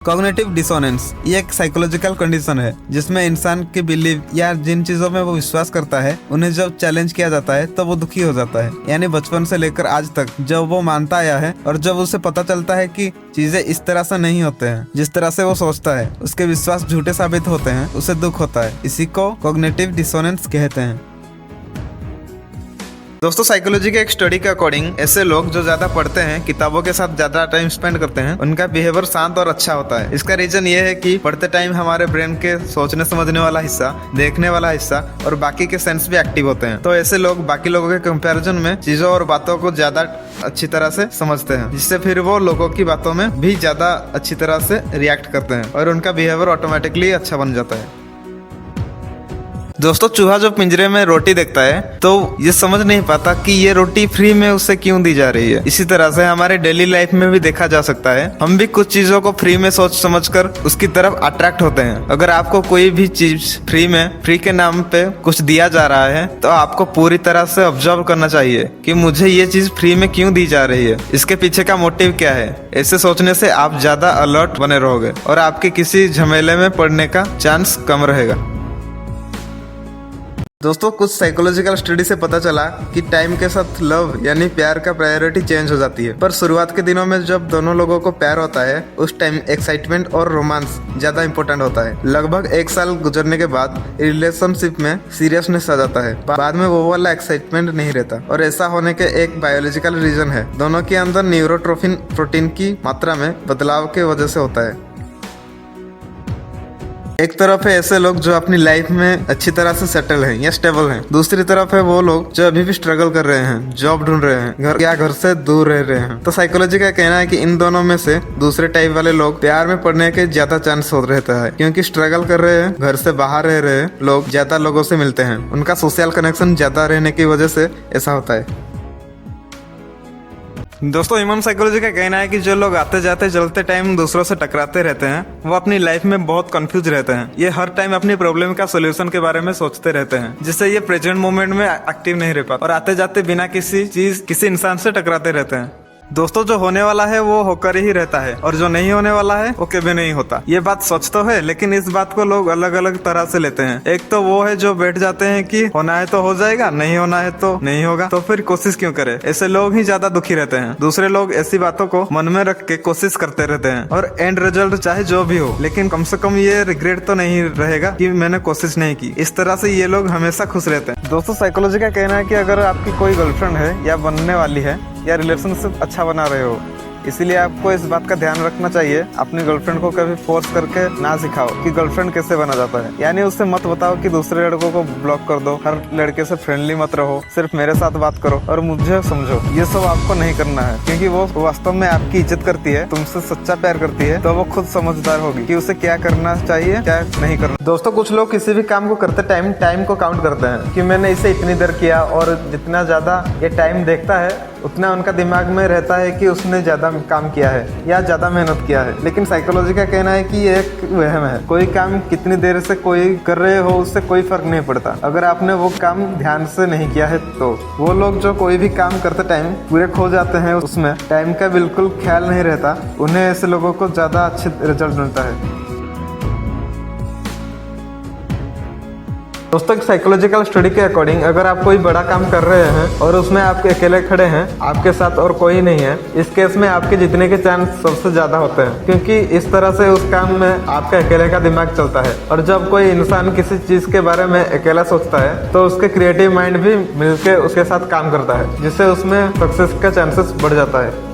Cognitive dissonance ये एक psychological condition है जिसमें इंसान की बिलीव या जिन चीजों में वो विश्वास करता है उन्हें जब चैलेंज किया जाता है तो वो दुखी हो जाता है। यानी बचपन से लेकर आज तक जब वो मानता आया है और जब उसे पता चलता है कि चीजें इस तरह से नहीं होते हैं जिस तरह से वो सोचता है, उसके विश्वास झूठे साबित होते हैं, उसे दुख होता है। इसी को कॉग्निटिव डिसोनेंस कहते हैं। दोस्तों, साइकोलॉजी के एक स्टडी के अकॉर्डिंग ऐसे लोग जो ज्यादा पढ़ते हैं, किताबों के साथ ज्यादा टाइम स्पेंड करते हैं, उनका बिहेवियर शांत और अच्छा होता है। इसका रीजन ये है कि पढ़ते टाइम हमारे ब्रेन के सोचने समझने वाला हिस्सा, देखने वाला हिस्सा और बाकी के सेंस भी एक्टिव होते हैं। तो ऐसे लोग बाकी लोगों के कंपैरिजन में चीजों और बातों को ज्यादा अच्छी तरह से समझते हैं, जिससे फिर वो लोगों की बातों में भी ज्यादा अच्छी तरह से रिएक्ट करते हैं और उनका बिहेवियर ऑटोमेटिकली अच्छा बन जाता है। दोस्तों, चूहा जो पिंजरे में रोटी देखता है तो ये समझ नहीं पाता कि ये रोटी फ्री में उसे क्यों दी जा रही है। इसी तरह से हमारे डेली लाइफ में भी देखा जा सकता है, हम भी कुछ चीजों को फ्री में सोच समझकर उसकी तरफ अट्रैक्ट होते हैं। अगर आपको कोई भी चीज फ्री के नाम पे कुछ दिया जा रहा है तो आपको पूरी तरह से ऑब्जर्व करना चाहिए कि मुझे ये चीज फ्री में क्यों दी जा रही है, इसके पीछे का मोटिव क्या है। ऐसे सोचने से आप ज्यादा अलर्ट बने रहोगे और आपके किसी झमेले में पड़ने का चांस कम रहेगा। दोस्तों, कुछ साइकोलॉजिकल स्टडी से पता चला कि टाइम के साथ लव यानी प्यार का प्रायोरिटी चेंज हो जाती है। पर शुरुआत के दिनों में जब दोनों लोगों को प्यार होता है उस टाइम एक्साइटमेंट और रोमांस ज्यादा इंपॉर्टेंट होता है। लगभग 1 साल गुजरने के बाद रिलेशनशिप में सीरियसनेस आ जाता है, बाद में वो वाला एक्साइटमेंट नहीं रहता। और ऐसा होने के एक बायोलॉजिकल रीजन है, दोनों के अंदर न्यूरोट्रोफिन प्रोटीन की मात्रा में बदलाव के वजह से होता है। एक तरफ है ऐसे लोग जो अपनी लाइफ में अच्छी तरह से सेटल हैं या स्टेबल हैं, दूसरी तरफ है वो लोग जो अभी भी स्ट्रगल कर रहे हैं, जॉब ढूंढ रहे हैं, घर से दूर रह रहे हैं। तो साइकोलॉजी का कहना है कि इन दोनों में से दूसरे टाइप वाले लोग प्यार में पड़ने के ज्यादा चांस हो रहता है, क्योंकि स्ट्रगल कर रहे हैं, घर से बाहर रह रहे हैं लोग ज्यादा लोगों से मिलते हैं, उनका सोशल कनेक्शन ज्यादा रहने की वजह से ऐसा होता है। दोस्तों, ह्यूमन साइकोलॉजी का कहना है कि जो लोग आते जाते चलते टाइम दूसरों से टकराते रहते हैं वो अपनी लाइफ में बहुत कंफ्यूज रहते हैं। ये हर टाइम अपनी प्रॉब्लम का सोल्यूशन के बारे में सोचते रहते हैं, जिससे ये प्रेजेंट मोमेंट में एक्टिव नहीं रह पाते और आते जाते बिना किसी इंसान से टकराते रहते हैं। दोस्तों, जो होने वाला है वो होकर ही रहता है और जो नहीं होने वाला है वो कभी नहीं होता। ये बात सच तो है, लेकिन इस बात को लोग अलग अलग तरह से लेते हैं। एक तो वो है जो बैठ जाते हैं कि होना है तो हो जाएगा, नहीं होना है तो नहीं होगा, तो फिर कोशिश क्यों करे। ऐसे लोग ही ज्यादा दुखी रहते हैं। दूसरे लोग ऐसी बातों को मन में रख के कोशिश करते रहते हैं और एंड रिजल्ट चाहे जो भी हो, लेकिन कम से कम ये रिग्रेट तो नहीं रहेगा कि मैंने कोशिश नहीं की। इस तरह से ये लोग हमेशा खुश रहते हैं। दोस्तों, साइकोलॉजी का कहना है कि अगर आपकी कोई गर्लफ्रेंड है या बनने वाली है या रिलेशनशिप अच्छा बना रहे हो, इसीलिए आपको इस बात का ध्यान रखना चाहिए, अपनी गर्लफ्रेंड को कभी फोर्स करके ना सिखाओ कि गर्लफ्रेंड कैसे बना जाता है। यानी उससे मत बताओ कि दूसरे लड़कों को ब्लॉक कर दो, हर लड़के से फ्रेंडली मत रहो, सिर्फ मेरे साथ बात करो और मुझे समझो। ये सब आपको नहीं करना है, क्योंकि वो वास्तव में आपकी इज्जत करती है, तुमसे सच्चा प्यार करती है, तो वो खुद समझदार होगी कि उसे क्या करना चाहिए क्या नहीं करना। दोस्तों, कुछ लोग किसी भी काम को करते टाइम को काउंट करते हैं कि मैंने इसे इतनी देर किया, और जितना ज्यादा ये टाइम देखता है उतना उनका दिमाग में रहता है कि उसने ज्यादा काम किया है या ज्यादा मेहनत किया है। लेकिन साइकोलॉजी का कहना है कि ये एक वहम है। कोई काम कितनी देर से कोई कर रहे हो उससे कोई फर्क नहीं पड़ता, अगर आपने वो काम ध्यान से नहीं किया है तो। वो लोग जो कोई भी काम करते टाइम पूरे खो जाते हैं, उसमें टाइम का बिल्कुल ख्याल नहीं रहता, उन्हें ऐसे लोगों को ज्यादा अच्छे रिजल्ट मिलता है। दोस्तों, साइकोलॉजिकल स्टडी के अकॉर्डिंग अगर आप कोई बड़ा काम कर रहे हैं और उसमें आप अकेले खड़े हैं, आपके साथ और कोई नहीं है, इस केस में आपके जीतने के चांस सबसे ज्यादा होते हैं, क्योंकि इस तरह से उस काम में आपके अकेले का दिमाग चलता है। और जब कोई इंसान किसी चीज के बारे में अकेला सोचता है तो उसके क्रिएटिव माइंड भी मिलकर उसके साथ काम करता है, जिससे उसमें सक्सेस का चांसेस बढ़ जाता है।